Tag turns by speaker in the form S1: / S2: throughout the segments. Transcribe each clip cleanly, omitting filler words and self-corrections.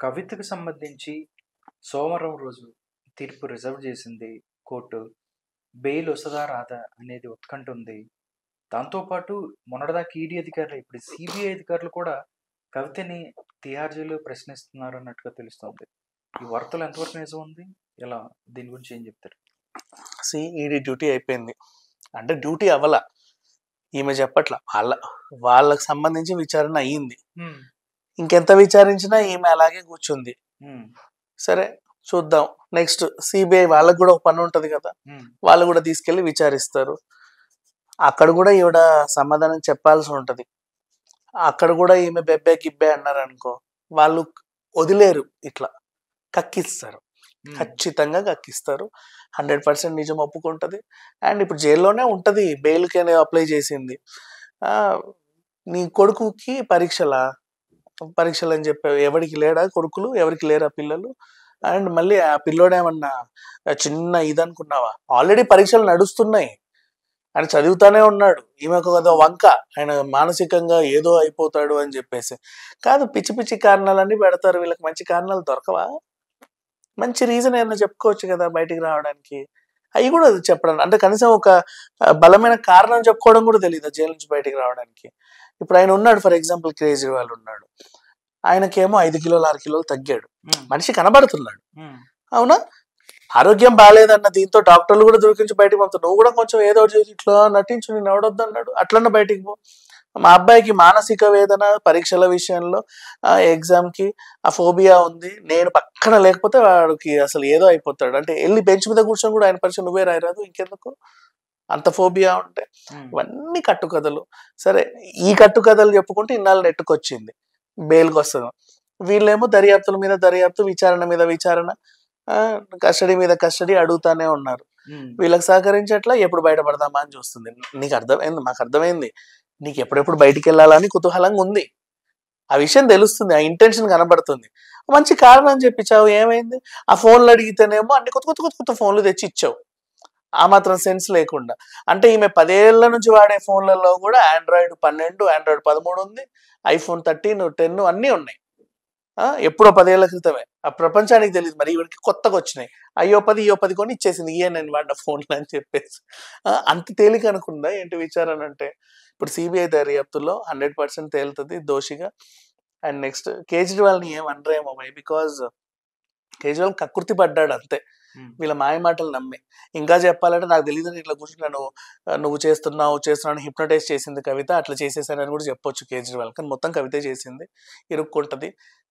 S1: కవితకు సంబంధించి సోమవారం రోజు తీర్పు రిజర్వ్ చేసింది కోర్టు. బెయిల్ వస్తదా రాదా అనేది ఉత్కంఠ ఉంది. దాంతోపాటు మొన్నటిదాకా ఈడీ అధికారులు, ఇప్పుడు సిబిఐ అధికారులు కూడా కవితని తిహార్ జైల్లో ప్రశ్నిస్తున్నారు అన్నట్టుగా తెలుస్తోంది. ఈ వార్తలు ఎంతవరకు నిజం ఉంది? ఎలా దీని గురించి ఏం చెప్తారు?
S2: ఈడీ డ్యూటీ అయిపోయింది అంటే డ్యూటీ అవ్వాల, ఈమె చెప్పట్ల, వాళ్ళకి సంబంధించి విచారణ అయ్యింది. ఇంకెంత విచారించినా ఈమె అలాగే కూర్చుంది. సరే చూద్దాం. నెక్స్ట్ సిబిఐ వాళ్ళకు కూడా ఒక పని ఉంటది కదా, వాళ్ళు కూడా తీసుకెళ్లి విచారిస్తారు. అక్కడ కూడా ఈవిడ సమాధానం చెప్పాల్సి ఉంటది. అక్కడ కూడా ఈమె బెబ్బే గిబ్బే అన్నారు అనుకో, వాళ్ళు వదిలేరు, ఇట్లా కక్కిస్తారు, ఖచ్చితంగా కక్కిస్తారు. 100% నిజం ఒప్పుకుంటది. అండ్ ఇప్పుడు జైల్లోనే ఉంటది, బెయిల్కి అప్లై చేసింది. నీ కొడుకుకి పరీక్షలు అని చెప్పావు, ఎవరికి లేడా కొడుకులు, ఎవరికి లేరా పిల్లలు? అండ్ మళ్ళీ ఆ పిల్లోడేమన్నా చిన్న ఇదనుకున్నావా? ఆల్రెడీ పరీక్షలు నడుస్తున్నాయి, ఆయన చదువుతానే ఉన్నాడు. ఈమెకు కదా వంక, ఆయన మానసికంగా ఏదో అయిపోతాడు అని చెప్పేసి. కాదు, పిచ్చి పిచ్చి కారణాలన్నీ పెడతారు. వీళ్ళకి మంచి కారణాలు దొరకవా? మంచి రీజన్ ఏమన్నా చెప్పుకోవచ్చు కదా బయటికి రావడానికి. అవి కూడా చెప్పడం అంటే కనీసం ఒక బలమైన కారణం చెప్పుకోవడం కూడా తెలియదు జైలు నుంచి బయటికి రావడానికి. ఇప్పుడు ఆయన ఉన్నాడు, ఫర్ ఎగ్జాంపుల్ కేజ్రీవాల్ ఉన్నాడు, ఆయనకేమో 5 కిలోలు 6 కిలోలు తగ్గాడు, మనిషి కనబడుతున్నాడు, అవునా? ఆరోగ్యం బాగాలేదన్న దీంతో డాక్టర్లు కూడా దొరికించి బయటకు పంపుతారు. నువ్వు కూడా కొంచెం ఏదో ఇట్లా నటించు, నేను ఎవడొద్దు అన్నాడు, అట్లన్నా బయటికి పో. మా అబ్బాయికి మానసిక వేదన, పరీక్షల విషయంలో ఎగ్జామ్కి ఆ ఫోబియా ఉంది, నేను పక్కన లేకపోతే వాడికి అసలు ఏదో అయిపోతాడు. అంటే వెళ్ళి బెంచ్ మీద కూర్చొని కూడా ఆయన పరీక్ష నువ్వే రాయరాదు, ఇంకెందుకు అంత ఫోబియా ఉంటే? ఇవన్నీ కట్టుకథలు. సరే, ఈ కట్టుకథలు చెప్పుకుంటే ఇన్నాళ్ళు నెట్టుకొచ్చింది, బెయిల్కి వస్తుంది. వీళ్ళేమో దర్యాప్తుల మీద దర్యాప్తు, విచారణ మీద విచారణ, కస్టడీ మీద కస్టడీ అడుగుతానే ఉన్నారు. వీళ్ళకి సహకరించట్లా, ఎప్పుడు బయటపడదామా అని చూస్తుంది. నీకు అర్థమైంది, మాకు అర్థమైంది, నీకు ఎప్పుడెప్పుడు బయటికి వెళ్ళాలని కుతూహలంగా ఉంది. ఆ విషయం తెలుస్తుంది, ఆ ఇంటెన్షన్ కనబడుతుంది. మంచి కారణం చెప్పించావు, ఏమైంది? ఆ ఫోన్లు అడిగితేనేమో అన్ని కొత్త కొత్త కొత్త కొత్త ఫోన్లు తెచ్చి ఇచ్చావు, ఆ మాత్రం సెన్స్ లేకుండా. అంటే ఈమె 10 ఏళ్ల నుంచి వాడే ఫోన్లలో కూడా Android 12, Android 13 ఉంది, iPhone 13, 10 అన్నీ ఉన్నాయి. ఎప్పుడో 10 ఏళ్ల క్రితమే, ఆ ప్రపంచానికి తెలియదు. మరి ఇవరికి కొత్తగా వచ్చినాయి, అయ్యో 10 కొని ఇచ్చేసింది, నేను వాడిన ఫోన్లు అని చెప్పేసి. అంత తేలిక అనుకుందా ఏంటి విచారణ అంటే? ఇప్పుడు సిబిఐ దర్యాప్తులో 100% తేలుతుంది దోషిగా. అండ్ నెక్స్ట్ కేజ్రీవాల్ని ఏమనరేమో, బికాజ్ కేజ్రీవాల్ కకృతి పడ్డాడు అంతే, వీళ్ళ మాయ మాటలు నమ్మి. ఇంకా చెప్పాలంటే నాకు తెలియదు, ఇట్లా కూర్చున్నాను, నువ్వు చేస్తున్నావు హిప్నటైజ్ చేసింది కవిత, అట్లా చేసేసానని కూడా చెప్పొచ్చు కేజ్రీవాల్. కానీ మొత్తం కవితే చేసింది, ఇరుక్కుంటది.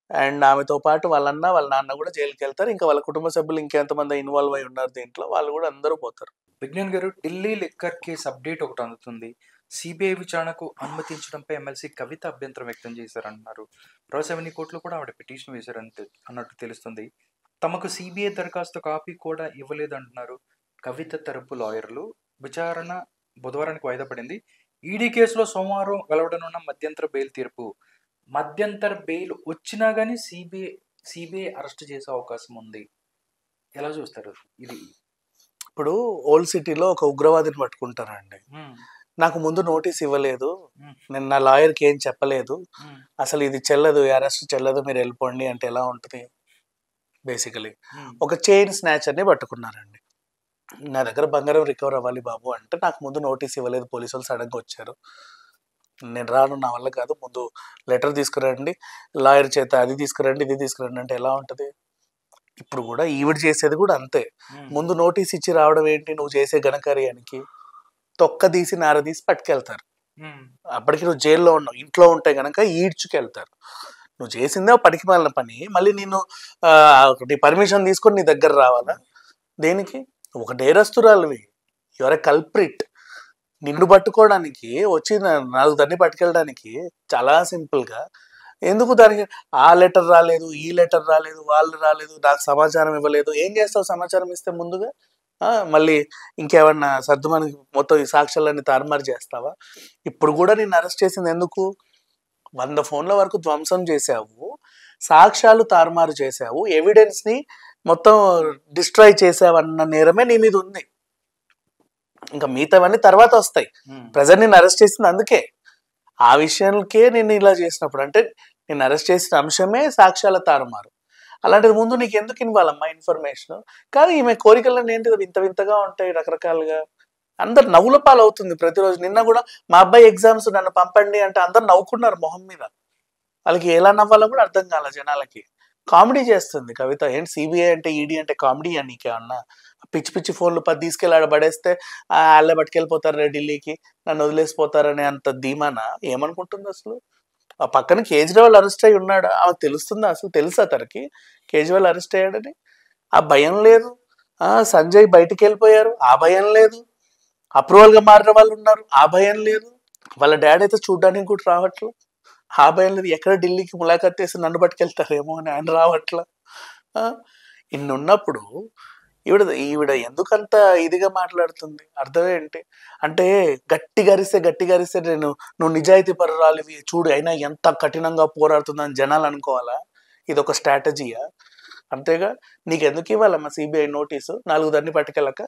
S2: అండ్ ఆమెతో పాటు వాళ్ళ నాన్న కూడా జైలుకి వెళ్తారు. ఇంకా వాళ్ళ కుటుంబ సభ్యులు ఇంకెంతమంది ఇన్వాల్వ్ అయి ఉన్నారు దీంట్లో, వాళ్ళు కూడా అందరూ పోతారు.
S1: విజ్ఞాన్ గారు, ఢిల్లీ లిక్కర్ కేసు అప్డేట్ ఒకటి అందుతుంది. సిబిఐ విచారణకు అనుమతించడంపై ఎమ్మెల్సీ కవిత అభ్యంతరం వ్యక్తం చేశారన్నారు. రోసెవెన్యూ కోర్టులో కూడా ఆవిడ పిటిషన్ వేశారని అన్నట్టు తెలుస్తుంది. తమకు సిబిఐ దరఖాస్తు కాపీ కూడా ఇవ్వలేదంటున్నారు కవిత తరపు లాయర్లు. విచారణ బుధవారానికి వాయిదా పడింది. ఈడీ కేసులో సోమవారం వెలువడనున్న మధ్యంతర బెయిల్ తీర్పు. మధ్యంతర బెయిల్ వచ్చినా గానీ సిబిఐ అరెస్ట్ చేసే అవకాశం ఉంది. ఎలా చూస్తారు ఇది?
S2: ఇప్పుడు ఓల్డ్ సిటీలో ఒక ఉగ్రవాదిని పట్టుకుంటారండి, నాకు ముందు నోటీస్ ఇవ్వలేదు, నేను నా లాయర్కి ఏం చెప్పలేదు, అసలు ఇది చెల్లదు, అరెస్ట్ చెల్లదు, మీరు వెళ్ళిపోండి అంటే ఎలా ఉంటుంది? బేసికలీ ఒక చైన్ స్నాచర్ని పట్టుకున్నారండి, నా దగ్గర బంగారం రికవర్ అవ్వాలి బాబు అంటే, నాకు ముందు నోటీస్ ఇవ్వలేదు, పోలీసు వాళ్ళు సడన్గా వచ్చారు, నేను రాను, నా వల్ల కాదు, ముందు లెటర్ తీసుకురండి, లాయర్ చేత అది తీసుకురండి ఇది తీసుకురండి అంటే ఎలా ఉంటుంది? ఇప్పుడు కూడా ఈవిడ చేసేది కూడా అంతే. ముందు నోటీస్ ఇచ్చి రావడం ఏంటి? నువ్వు చేసే ఘనకార్యానికి తొక్క తీసి నారదీసి పట్టుకెళ్తారు. అప్పటికి నువ్వు జైల్లో ఉన్నావు, ఇంట్లో ఉంటే గనక ఈడ్చుకెళ్తారు. నువ్వు చేసిందే పనికి మాలిన పని, మళ్ళీ నేను నీ పర్మిషన్ తీసుకొని నీ దగ్గర రావాలా? దేనికి? ఒక నేరస్తురాలివి, యువర్ ఎ కల్ప్రిట్. నిన్ను పట్టుకోవడానికి వచ్చి 4 దాన్ని పట్టుకెళ్ళడానికి చాలా సింపుల్గా, ఎందుకు దానికి ఆ లెటర్ రాలేదు, ఈ లెటర్ రాలేదు, వాళ్ళు రాలేదు, నాకు సమాచారం ఇవ్వలేదు? ఏం చేస్తావు సమాచారం ఇస్తే ముందుగా? మళ్ళీ ఇంకేమన్నా సర్దుమని మొత్తం ఈ సాక్ష్యాలన్నీ తారుమారు చేస్తావా? ఇప్పుడు కూడా నిన్ను అరెస్ట్ చేసింది ఎందుకు? 100 ఫోన్ల వరకు ధ్వంసం చేసావు, సాక్ష్యాలు తారుమారు చేసావు, ఎవిడెన్స్ని మొత్తం డిస్ట్రాయ్ చేసావన్న నేరమే నీ మీద ఉంది. ఇంకా మిగతావన్నీ తర్వాత వస్తాయి, ప్రజెంట్ నేను అరెస్ట్ చేసింది అందుకే. ఆ విషయానికే నేను ఇలా చేసినప్పుడు, అంటే నేను అరెస్ట్ చేసిన అంశమే సాక్ష్యాల తారుమారు, అలాంటిది ముందు నీకు ఎందుకు ఇవ్వాలమ్మా ఇన్ఫర్మేషన్? కానీ ఈమె కోరికలన్నీ ఏంటిదో వింత వింతగా ఉంటాయి రకరకాలుగా. అందరు నవ్వుల పాలు అవుతుంది ప్రతిరోజు. నిన్న కూడా మా అబ్బాయి ఎగ్జామ్స్ నన్ను పంపండి అంటే అందరు నవ్వుకున్నారు మొహం మీద. వాళ్ళకి ఎలా నవ్వాలో కూడా అర్థం కాల జనాలకి. కామెడీ చేస్తుంది కవిత. ఏంటి సిబిఐ అంటే ఈడీ అంటే కామెడీ అని నీకేమన్నా? పిచ్చి పిచ్చి ఫోన్లు 10 తీసుకెళ్ళి ఆడ పడేస్తే వాళ్ళే పట్టుకెళ్ళిపోతారు ఢిల్లీకి, నన్ను వదిలేసిపోతారనే అంత ధీమానా? ఏమనుకుంటుంది అసలు? ఆ పక్కన కేజ్రీవాల్ అరెస్ట్ అయి ఉన్నాడు. ఆమెకు తెలుస్తుందా అసలు? తెలుసా తనకి కేజ్రీవాల్ అరెస్ట్ అయ్యాడని? ఆ భయం లేదు. సంజయ్ బయటికి వెళ్ళిపోయారు, ఆ భయం లేదు. అప్రూవల్ గా మారిన వాళ్ళు ఉన్నారు, ఆ భయం లేదు. వాళ్ళ డాడీ అయితే చూడ్డానికి కూడా రావట్లా, ఆ భయం లేదు. ఎక్కడ ఢిల్లీకి ములాఖత్ చేసి నన్ను పట్టుకెళ్తారేమో అని ఆయన రావట్లా. ఇన్ని ఉన్నప్పుడు ఈవిడ ఎందుకంత ఇదిగా మాట్లాడుతుంది? అర్థం ఏంటి? అంటే గట్టిగా అరిస్తే నువ్వు నిజాయితీ పరురాలివి చూడు, అయినా ఎంత కఠినంగా పోరాడుతుందని జనాలు అనుకోవాలా? ఇది ఒక స్ట్రాటజీయా? అంతేగా. నీకెందుకు ఇవ్వాలమ్మా సిబిఐ నోటీసు 4 పట్టుకెళ్ళక?